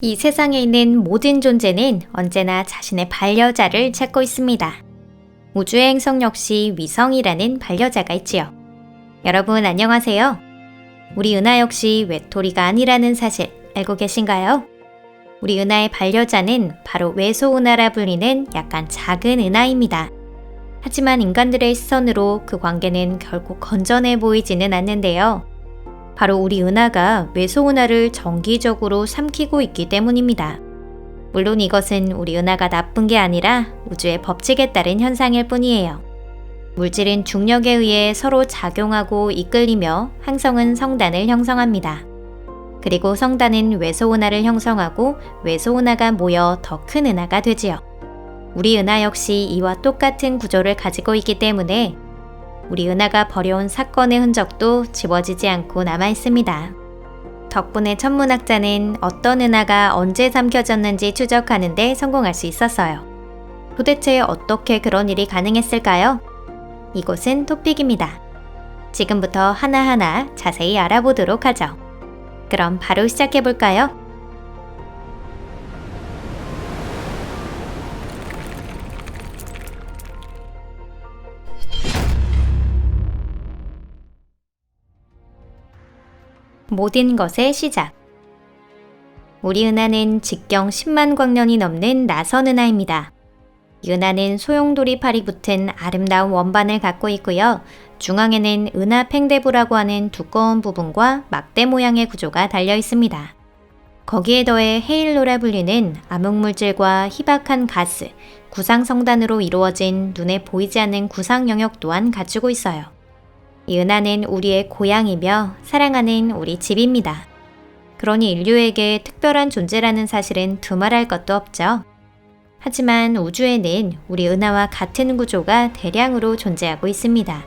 이 세상에 있는 모든 존재는 언제나 자신의 반려자를 찾고 있습니다. 우주의 행성 역시 위성이라는 반려자가 있지요. 여러분 안녕하세요. 우리 은하 역시 외톨이가 아니라는 사실 알고 계신가요? 우리 은하의 반려자는 바로 외소은하라 불리는 약간 작은 은하입니다. 하지만 인간들의 시선으로 그 관계는 결코 건전해 보이지는 않는데요. 바로 우리 은하가 외소은하를 정기적으로 삼키고 있기 때문입니다. 물론 이것은 우리 은하가 나쁜 게 아니라 우주의 법칙에 따른 현상일 뿐이에요. 물질은 중력에 의해 서로 작용하고 이끌리며 항성은 성단을 형성합니다. 그리고 성단은 외소은하를 형성하고 외소은하가 모여 더 큰 은하가 되지요. 우리 은하 역시 이와 똑같은 구조를 가지고 있기 때문에 우리 은하가 벌여온 사건의 흔적도 지워지지 않고 남아있습니다. 덕분에 천문학자는 어떤 은하가 언제 삼켜졌는지 추적하는 데 성공할 수 있었어요. 도대체 어떻게 그런 일이 가능했을까요? 이곳은 토픽입니다. 지금부터 하나하나 자세히 알아보도록 하죠. 그럼 바로 시작해볼까요? 모든 것의 시작. 우리 은하는 직경 10만 광년이 넘는 나선 은하입니다. 이 은하는 소용돌이팔이 붙은 아름다운 원반을 갖고 있고요. 중앙에는 은하 팽대부라고 하는 두꺼운 부분과 막대 모양의 구조가 달려 있습니다. 거기에 더해 헤일로라 불리는 암흑물질과 희박한 가스, 구상성단으로 이루어진 눈에 보이지 않는 구상 영역 또한 갖추고 있어요. 이 은하는 우리의 고향이며 사랑하는 우리 집입니다. 그러니 인류에게 특별한 존재라는 사실은 두말할 것도 없죠. 하지만 우주에는 우리 은하와 같은 구조가 대량으로 존재하고 있습니다.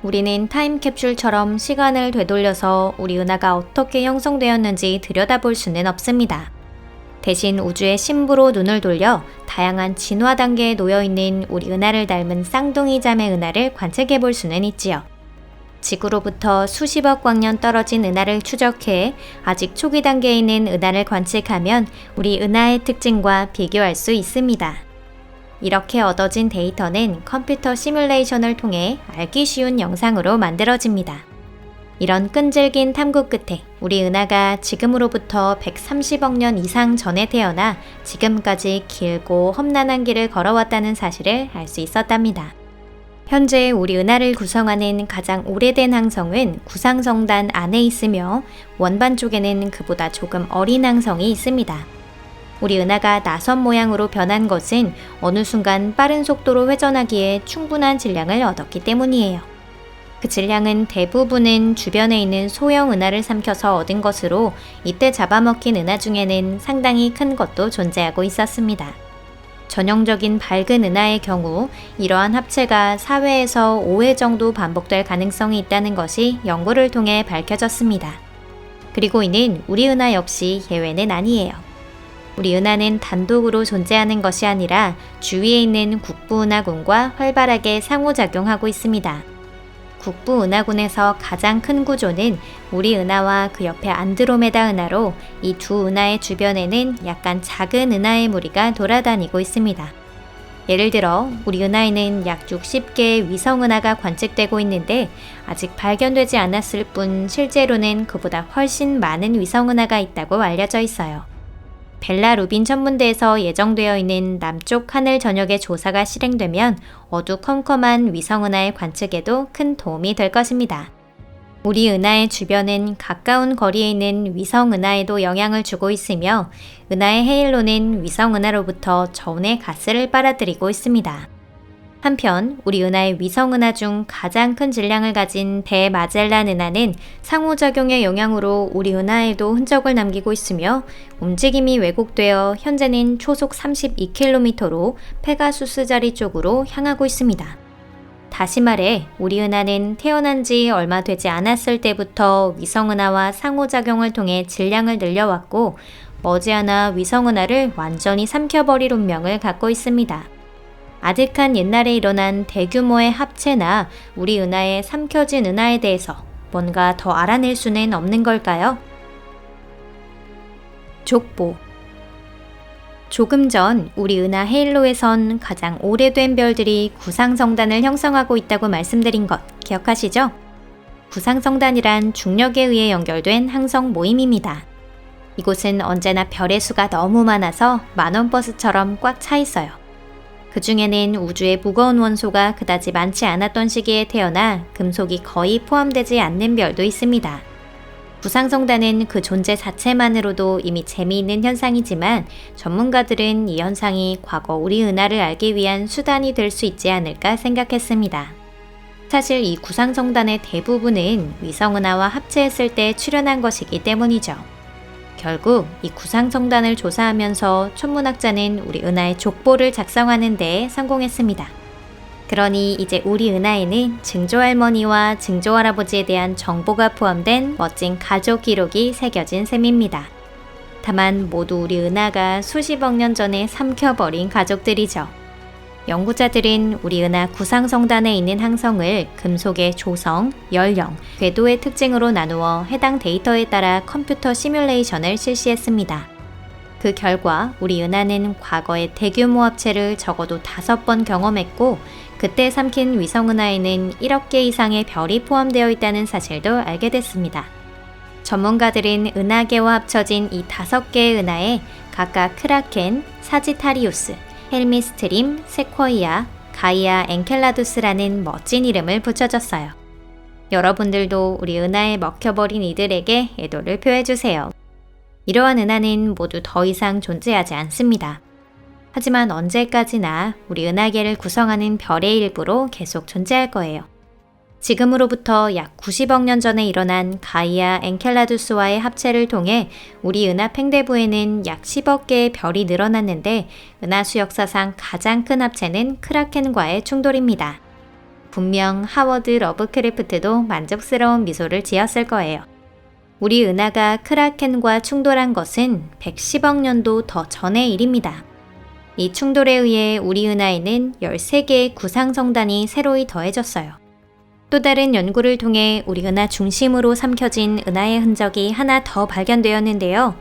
우리는 타임캡슐처럼 시간을 되돌려서 우리 은하가 어떻게 형성되었는지 들여다볼 수는 없습니다. 대신 우주의 심부로 눈을 돌려 다양한 진화 단계에 놓여있는 우리 은하를 닮은 쌍둥이 자매 은하를 관측해 볼 수는 있지요. 지구로부터 수십억 광년 떨어진 은하를 추적해 아직 초기 단계에 있는 은하를 관측하면 우리 은하의 특징과 비교할 수 있습니다. 이렇게 얻어진 데이터는 컴퓨터 시뮬레이션을 통해 알기 쉬운 영상으로 만들어집니다. 이런 끈질긴 탐구 끝에 우리 은하가 지금으로부터 130억 년 이상 전에 태어나 지금까지 길고 험난한 길을 걸어왔다는 사실을 알 수 있었답니다. 현재 우리 은하를 구성하는 가장 오래된 항성은 구상성단 안에 있으며 원반 쪽에는 그보다 조금 어린 항성이 있습니다. 우리 은하가 나선 모양으로 변한 것은 어느 순간 빠른 속도로 회전하기에 충분한 질량을 얻었기 때문이에요. 그 질량은 대부분은 주변에 있는 소형 은하를 삼켜서 얻은 것으로 이때 잡아먹힌 은하 중에는 상당히 큰 것도 존재하고 있었습니다. 전형적인 밝은 은하의 경우 이러한 합체가 4회에서 5회 정도 반복될 가능성이 있다는 것이 연구를 통해 밝혀졌습니다. 그리고 이는 우리 은하 역시 예외는 아니에요. 우리 은하는 단독으로 존재하는 것이 아니라 주위에 있는 국부은하군과 활발하게 상호작용하고 있습니다. 국부은하군에서 가장 큰 구조는 우리 은하와 그 옆에 안드로메다 은하로 이 두 은하의 주변에는 약간 작은 은하의 무리가 돌아다니고 있습니다. 예를 들어 우리 은하에는 약 60개의 위성은하가 관측되고 있는데 아직 발견되지 않았을 뿐 실제로는 그보다 훨씬 많은 위성은하가 있다고 알려져 있어요. 벨라 루빈 천문대에서 예정되어 있는 남쪽 하늘 전역의 조사가 실행되면 어두컴컴한 위성은하의 관측에도 큰 도움이 될 것입니다. 우리 은하의 주변은 가까운 거리에 있는 위성은하에도 영향을 주고 있으며 은하의 헤일로는 위성은하로부터 저온의 가스를 빨아들이고 있습니다. 한편 우리 은하의 위성은하 중 가장 큰 질량을 가진 대마젤란 은하는 상호작용의 영향으로 우리 은하에도 흔적을 남기고 있으며 움직임이 왜곡되어 현재는 초속 32km로 페가수스 자리 쪽으로 향하고 있습니다. 다시 말해 우리 은하는 태어난 지 얼마 되지 않았을 때부터 위성은하와 상호작용을 통해 질량을 늘려왔고 머지않아 위성은하를 완전히 삼켜버릴 운명을 갖고 있습니다. 아득한 옛날에 일어난 대규모의 합체나 우리 은하의 삼켜진 은하에 대해서 뭔가 더 알아낼 수는 없는 걸까요? 족보, 조금 전 우리 은하 헤일로에선 가장 오래된 별들이 구상성단을 형성하고 있다고 말씀드린 것 기억하시죠? 구상성단이란 중력에 의해 연결된 항성 모임입니다. 이곳은 언제나 별의 수가 너무 많아서 만원버스처럼 꽉 차 있어요. 그 중에는 우주의 무거운 원소가 그다지 많지 않았던 시기에 태어나 금속이 거의 포함되지 않는 별도 있습니다. 구상성단은 그 존재 자체만으로도 이미 재미있는 현상이지만 전문가들은 이 현상이 과거 우리 은하를 알기 위한 수단이 될 수 있지 않을까 생각했습니다. 사실 이 구상성단의 대부분은 위성은하와 합체했을 때 출현한 것이기 때문이죠. 결국 이 구상성단을 조사하면서 천문학자는 우리 은하의 족보를 작성하는 데 성공했습니다. 그러니 이제 우리 은하에는 증조할머니와 증조할아버지에 대한 정보가 포함된 멋진 가족 기록이 새겨진 셈입니다. 다만 모두 우리 은하가 수십억 년 전에 삼켜버린 가족들이죠. 연구자들은 우리 은하 구상성단에 있는 항성을 금속의 조성, 연령, 궤도의 특징으로 나누어 해당 데이터에 따라 컴퓨터 시뮬레이션을 실시했습니다. 그 결과 우리 은하는 과거의 대규모 합체를 적어도 5번 경험했고 그때 삼킨 위성은하에는 1억 개 이상의 별이 포함되어 있다는 사실도 알게 됐습니다. 전문가들은 은하계와 합쳐진 이 5개의 은하에 각각 크라켄, 사지타리우스, 헬미스트림, 세쿼이아, 가이아 엔켈라두스라는 멋진 이름을 붙여줬어요. 여러분들도 우리 은하에 먹혀버린 이들에게 애도를 표해주세요. 이러한 은하는 모두 더 이상 존재하지 않습니다. 하지만 언제까지나 우리 은하계를 구성하는 별의 일부로 계속 존재할 거예요. 지금으로부터 약 90억 년 전에 일어난 가이아 엔켈라두스와의 합체를 통해 우리 은하 팽대부에는 약 10억 개의 별이 늘어났는데 은하수 역사상 가장 큰 합체는 크라켄과의 충돌입니다. 분명 하워드 러브크래프트도 만족스러운 미소를 지었을 거예요. 우리 은하가 크라켄과 충돌한 것은 110억 년도 더 전의 일입니다. 이 충돌에 의해 우리 은하에는 13개의 구상성단이 새로이 더해졌어요. 또 다른 연구를 통해 우리 은하 중심으로 삼켜진 은하의 흔적이 하나 더 발견되었는데요.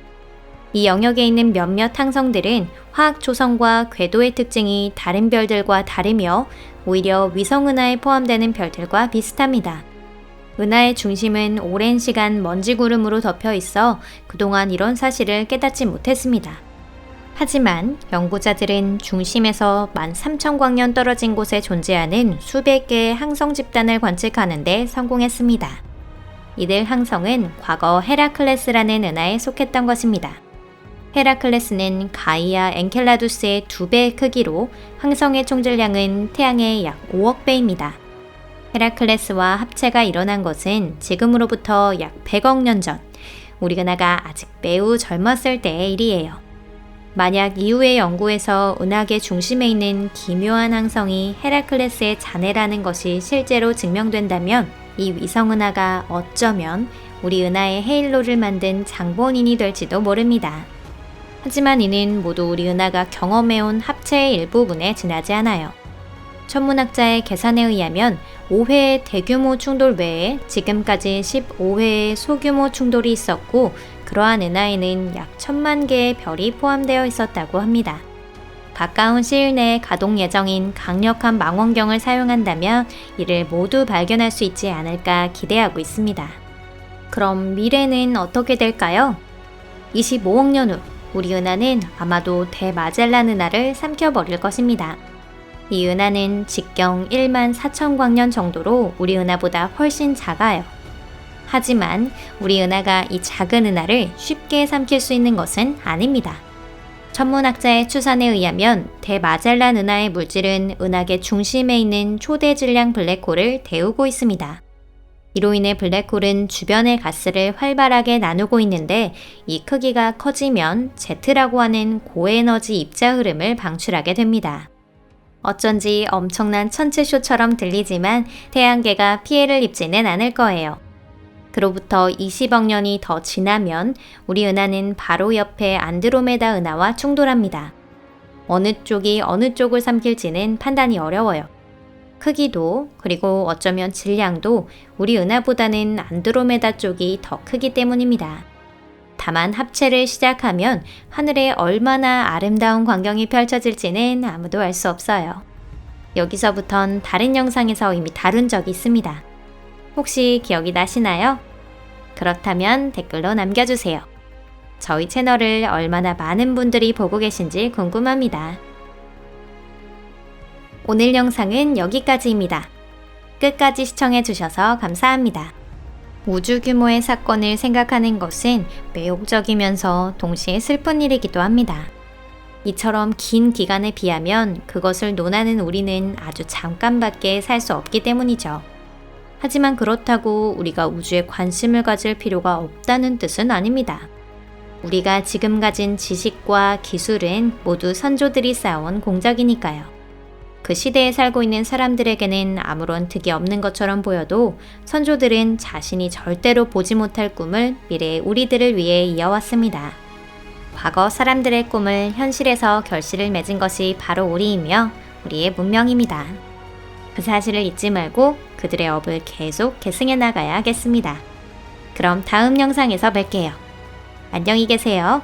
이 영역에 있는 몇몇 항성들은 화학 조성과 궤도의 특징이 다른 별들과 다르며 오히려 위성은하에 포함되는 별들과 비슷합니다. 은하의 중심은 오랜 시간 먼지구름으로 덮여 있어 그동안 이런 사실을 깨닫지 못했습니다. 하지만 연구자들은 중심에서 13,000광년 떨어진 곳에 존재하는 수백 개의 항성 집단을 관측하는 데 성공했습니다. 이들 항성은 과거 헤라클레스라는 은하에 속했던 것입니다. 헤라클레스는 가이아 엔켈라두스의 2배의 크기로 항성의 총질량은 태양의 약 5억 배입니다. 헤라클레스와 합체가 일어난 것은 지금으로부터 약 100억 년 전, 우리 은하가 아직 매우 젊었을 때의 일이에요. 만약 이후의 연구에서 은하계 중심에 있는 기묘한 항성이 헤라클레스의 자네라는 것이 실제로 증명된다면 이 위성은하가 어쩌면 우리 은하의 헤일로를 만든 장본인이 될지도 모릅니다. 하지만 이는 모두 우리 은하가 경험해온 합체의 일부분에 지나지 않아요. 천문학자의 계산에 의하면 5회의 대규모 충돌 외에 지금까지 15회의 소규모 충돌이 있었고 그러한 은하에는 약 1000만 개의 별이 포함되어 있었다고 합니다. 가까운 시일 내에 가동 예정인 강력한 망원경을 사용한다면 이를 모두 발견할 수 있지 않을까 기대하고 있습니다. 그럼 미래는 어떻게 될까요? 25억 년 후 우리 은하는 아마도 대마젤란 은하를 삼켜버릴 것입니다. 이 은하는 직경 1만 4,000광년 정도로 우리 은하보다 훨씬 작아요. 하지만 우리 은하가 이 작은 은하를 쉽게 삼킬 수 있는 것은 아닙니다. 천문학자의 추산에 의하면 대마젤란 은하의 물질은 은하계 중심에 있는 초대 질량 블랙홀을 데우고 있습니다. 이로 인해 블랙홀은 주변의 가스를 활발하게 나누고 있는데 이 크기가 커지면 제트라고 하는 고에너지 입자 흐름을 방출하게 됩니다. 어쩐지 엄청난 천체쇼처럼 들리지만 태양계가 피해를 입지는 않을 거예요. 그로부터 20억 년이 더 지나면 우리 은하는 바로 옆에 안드로메다 은하와 충돌합니다. 어느 쪽이 어느 쪽을 삼킬지는 판단이 어려워요. 크기도 그리고 어쩌면 질량도 우리 은하보다는 안드로메다 쪽이 더 크기 때문입니다. 다만 합체를 시작하면 하늘에 얼마나 아름다운 광경이 펼쳐질지는 아무도 알 수 없어요. 여기서부턴 다른 영상에서 이미 다룬 적이 있습니다. 혹시 기억이 나시나요? 그렇다면 댓글로 남겨주세요. 저희 채널을 얼마나 많은 분들이 보고 계신지 궁금합니다. 오늘 영상은 여기까지입니다. 끝까지 시청해주셔서 감사합니다. 우주 규모의 사건을 생각하는 것은 매혹적이면서 동시에 슬픈 일이기도 합니다. 이처럼 긴 기간에 비하면 그것을 논하는 우리는 아주 잠깐밖에 살 수 없기 때문이죠. 하지만 그렇다고 우리가 우주에 관심을 가질 필요가 없다는 뜻은 아닙니다. 우리가 지금 가진 지식과 기술은 모두 선조들이 쌓아온 공작이니까요. 그 시대에 살고 있는 사람들에게는 아무런 득이 없는 것처럼 보여도 선조들은 자신이 절대로 보지 못할 꿈을 미래의 우리들을 위해 이어왔습니다. 과거 사람들의 꿈을 현실에서 결실을 맺은 것이 바로 우리이며 우리의 문명입니다. 그 사실을 잊지 말고 그들의 업을 계속 계승해 나가야 하겠습니다. 그럼 다음 영상에서 뵐게요. 안녕히 계세요.